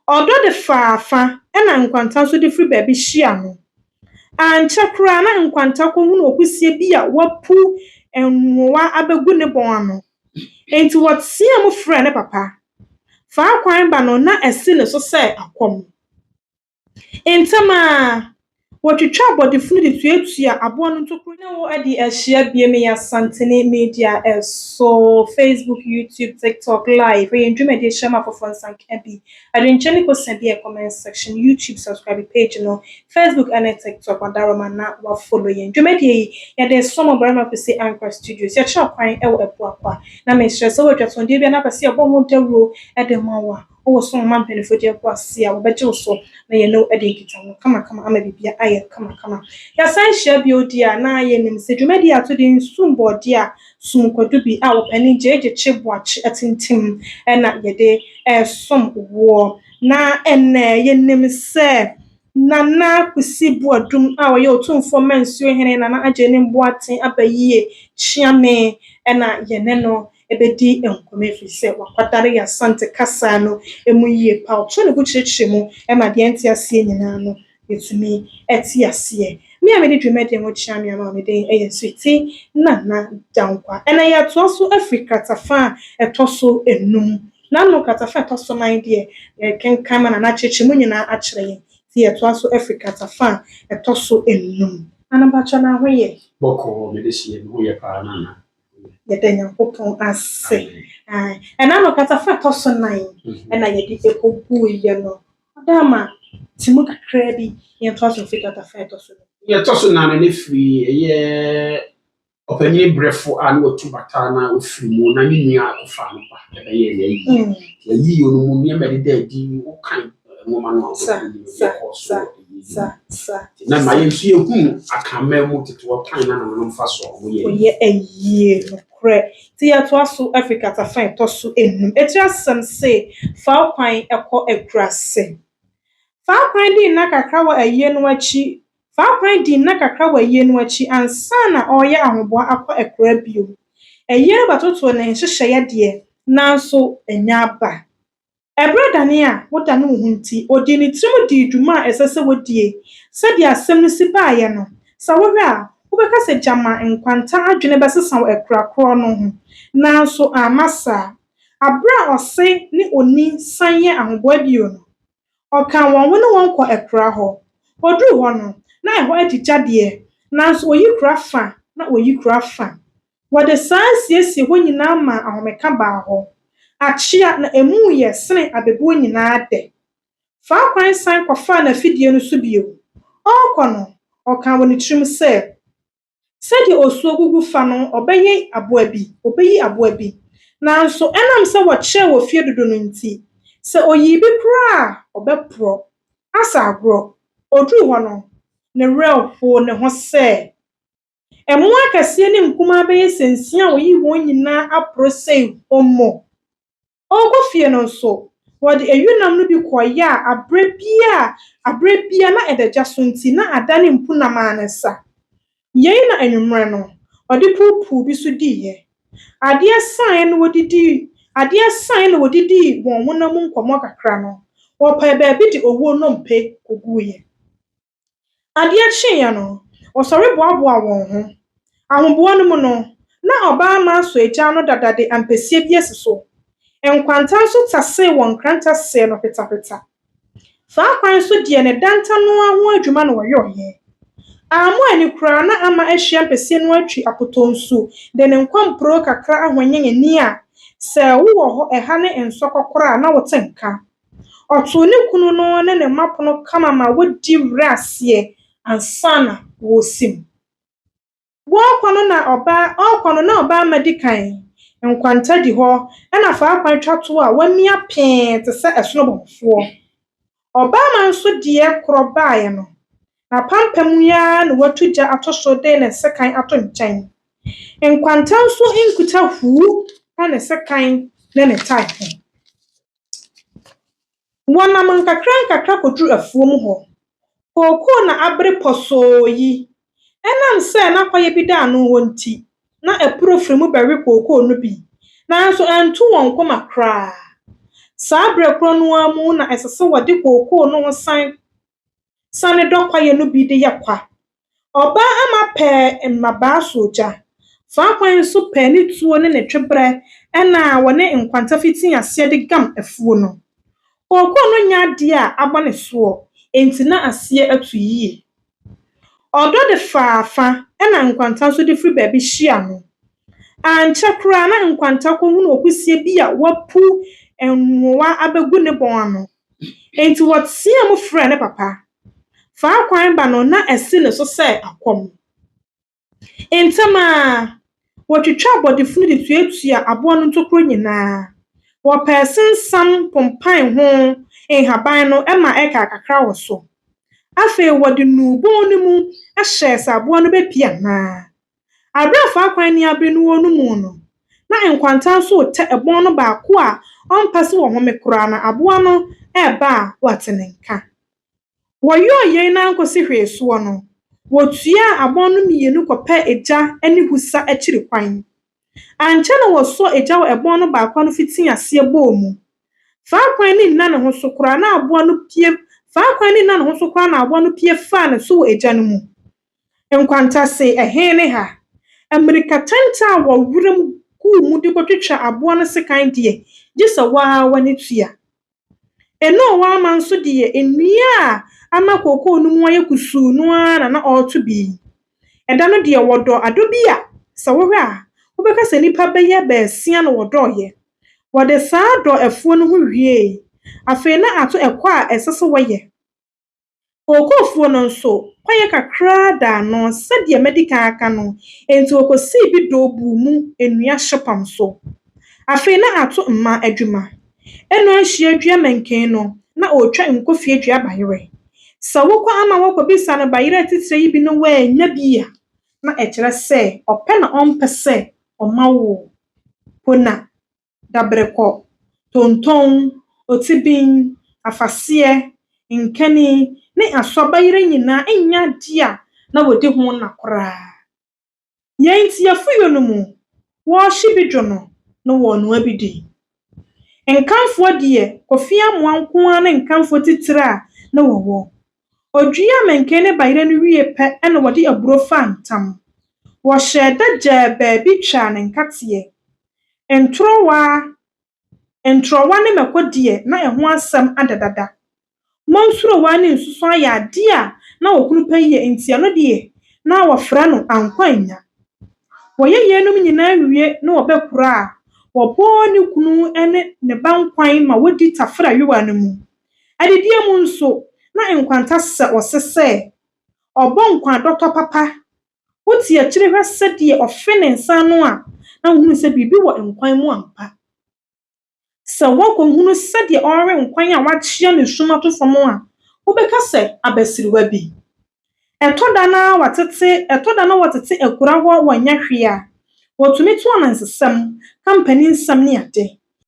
Odo de faafa na nkwanta so de free baabi hia no. Anche kura na nkwanta ko hu na okusie bi a wapu enwowa abegu ne bon ano. Enti wotia mo frɛ ne papa. Fa kwan ba no na esi ne so sɛ akom. Entama wotwitwa abodefunu de tuatua abo no ntokuru na wo adi ahia bieme ya Santene Media so Facebook, YouTube, TikTok live we ndwumade shama for Sanka bi adencheni ko send e comment section YouTube subscribe page no Facebook and TikTok wadaroma na wa follow yen ndwumade ya de somo barama ko se Anchor Studios ya cha kwan e wo epoakwa na me stress wo twatso de bia na pese obo mo dawro e de mawa wo so man penifo de ko ase a wo beje so na ye no e de nkita kama ama bibia aye kama ya san hia bi odi a na ye nim se dwumadi ato de nsumbo a sumkodu bi a wo pani jeje cheboache atintim na ye de som wo na ye nim se nana kusi boadum a wo ye otumfo mansuo hene nana agene mboaten abayie chiame na ye ne no ebedi enkome fi se wakwatare ya sante kasa no emu yie pa oto ne buchirechire mu ma de entiase nyina no etumi etiase me a me de dwumade ho chiame ama me de sweetie nana dankwa ena ya toso Africa tafa etoso enum na no katafa etoso man de kenkan ma na cheche mu nyina akire ye ti etoso Africa tafa etoso enum anabacha na hoye boko me de sie ho ye pa nana yede nyankopon ase ena no katafa etoso nan ena yede ekogu ye no adama timu kakra bi ye etoso Africa tafa etoso ye toso nana ne free ye opanyine brefo anu otu batana ofiri mu na ne nua akofa no ba ye yi yo no mu me me de di wo kan mo ma no sa na ma ye nsu ye hu akama mu tete wo kan na no mfa so wo ye aye no kre ti ya to aso Africa ta fan to so enum eti asem se fa kwan ekọ ekurase fa kwan di na kakra wa aye no achi fa kwan di na kakra wa aye no achi ansa na oye ahoboa akọ ekura bio aye batoto na nhyehyɛ ye de nanso enya aba brother ne a woda no hunti odi ni trim di dwuma esese wodie se di asem no si baaye no sa wo hwe a wo beka se jama nkwanta adwene besesa wo ekrakro no ho nanso amasa abra ose ni oni sanye ahoboa bio no okan won wo ne won kọ ekra ho odru ho no na eho agigya de nanso oyi kura fa na oyi kura fa wode sansiesie ho nyina ma ahomeka ba ho achia na emu ye sene abebu nyina de fa kwan san kofa na fidie no so bio okono okan woni trim se di osuo gugu fa no obeyi aboa bi nanso enam se wo kye wo fie dodo no nti se oyi bi kura obepro asa agro odru ho no ne rewo ne ho se emu akase ni nkuma be sensia oyi ho nyina aprosei omo ogo fie no so wodi eyunam no bi koya abrebia na edagya so nti na adane mpuna manesa yei na enwumre no odi pupu bi so diye ade asan no wodidi won wonam nkomo kakra no wo pa ba bi di owo no mpe koguye ade achi ya no osori boaboa won ho ahomboa no mu no na oba ma so eja no dadade ampesie bi esiso enkwanta so tase won kranta se no petapeta fa kwan so die ne danta no aho adwuma no woyoye amu ani kura na ama ahia ampesie no atwi apotonsu de ne nkwampro kakra ahonyenye ni a se wo ho eha ne ensokokora na wotenka oto ne kunu no ne mapono kama ma wodi wrase ansana wo sim wo kono na oba medikan enkwanta di ho na fa akwan twato a wamia pee te se esono bomfo oba man so die krobaaye no na pampam ya na watuja atoso de na sekan ato nkyɛn enkwanta so inkuta hu na sekan na ne tai wona man kakra kodru afuo mu ho koko na abre poso yi enam se na kwaye bi da no wonti na epuro frimu bewe koko no bi nanso antu won koma kra Saa bere koro no ara mu na ɛsɛ sɛ wɔde kookoo no ho sane dɔkwaeɛ no bi de yɛ kwa. Ɔbaa ama pɛɛ mmabaa so ogya. Saa kwan nso pɛɛ ne tuo ne ne tweberɛ ɛna wɔne nkwanta fitii aseɛ de gam afuo no. Kookoo no nya adeɛ a abɔ ne soɔ, enti na aseɛ atu yie. Ɔdɔ de faafa ɛna nkwanta nso de firi baabi hyia no. Ankyɛ koraa na nkwanta kɔhunu okusie bi a wapu nwowa abɛgu ne bɔn ano. Enti wɔteɛ mu frɛ ne papa. Faa kwan ba no na ɛsi ne so sɛ akɔm. Ntem a wɔtwitwa abɔdefo de tuatua aboa no ntokuro nyinaa. Wɔpɛɛ sensam pompan ho nhaban no ɛma ɛka kakra wɔ so. Afei wɔde nubon no mu ahyɛ sɛ aboa no bepie anaa. Abere faa kwan ni abere no wɔ no mu no, na nkwanta nso tɛ ɛbɔn no baako a ɔmpa sɛ wɔ home koraa na aboa no ɛba a wɔte ne nka. Wɔyɔɔ yɛn na nkosi hwee soɔ no, wɔtua abɔn no mmienu kɔpɛ egya ne husa akyiri kwan. Ankyɛ na wɔsɔ egya wɔ ɛbɔn no baako no fitii aseɛ bɔɔ mu. Faa kwan ni nna ne ho so koraa na aboa no pie faa ne so wɔ egya no mu. Nkwanta se ɛhe ne ha. Amerika tanta a wɔwuram guu mu de kɔtwitwa aboa no sekan deɛ, gye sɛ waa w'ani tua. Ɛno wɔ ama nso deɛ nnua a ama kookoo no mu ayɛ kusuu no ara na ɔreto bi. Ɛda no deɛ wɔdɔ adɔ bi a sɛ wohwɛ a wobɛka sɛ nipa bɛyɛ bɛɛsia na wɔdɔɔyɛ. Wɔde saa dɔ afuo no ho wie. Afei na ato ɛkɔ a ɛsɛ sɛ wɔyɛ. Kookoofuo no nso kwaeɛ kakra da ano sɛdeɛ madi kan aka no, enti wɔkɔsii bi dɔɔbuu mu nnua hyepam so. Afei na ato mma adwuma. Ɛno ahyia dua mɛnkɛn no na ɔretwa nkofie dua bayerɛ. Sɛ wokɔ ama wɔkɔbisa no bayerɛ titire yi bi no wɔanya bi a, na ɛkyerɛ sɛ ɔpɛ na ɔmpɛ sɛ ɔma wo. Pona, daberekɔ, tontɔn, otibin, afaseɛ, nkani ne asɔbayerɛ nyinaa ɛnya ade a na wɔde ho na koraa. Yɛn tiafuyo no mu, wɔhye bi dwo no na wɔnoa bi di. Nkamfoɔ deɛ, Kofi Amoah nko ara ne nkamfoɔ titire a na wɔwɔ. Odua mɛnkɛn ne bayerɛ no wie pɛ ɛna wɔde aburo faa ntam. Wɔhyɛ da gyaa baabi twaa ne nkateɛ. Ntrɔwa ne mɛkɔ deɛ na ɛho asɛm adadada. Monsurowa ne nsuso ayɛ ade a na wɔkunu pɛ yie enti ano deɛ na wɔfrɛ no ankwanya. Wɔyɛ yɛnum nyinaa wie na wɔbɛkora a wɔbɔɔ ne kunu ne ne ba nkwan ma wodi tafra yowa no mu. Adidie mu nso na nkwanta sɛ ɔse sɛ ɔbɔ nkwa dɔtɔ papa. Wotie akyire hwɛ sɛdeɛ ɔfe ne nsa no a na wohunu sɛ biribi wɔ nkwan mu ampa. Sɛ wɔkɔhunu sɛdeɛ ɔrewe nkwan a wakyea ne sum ato fam a, wobɛka sɛ abasiriwa bi. Ɛtɔ da na wɔtete akura hɔ wɔnyɛ hwee a, wɔtumi to ɔnansesɛm, kampani nsɛm ne ade.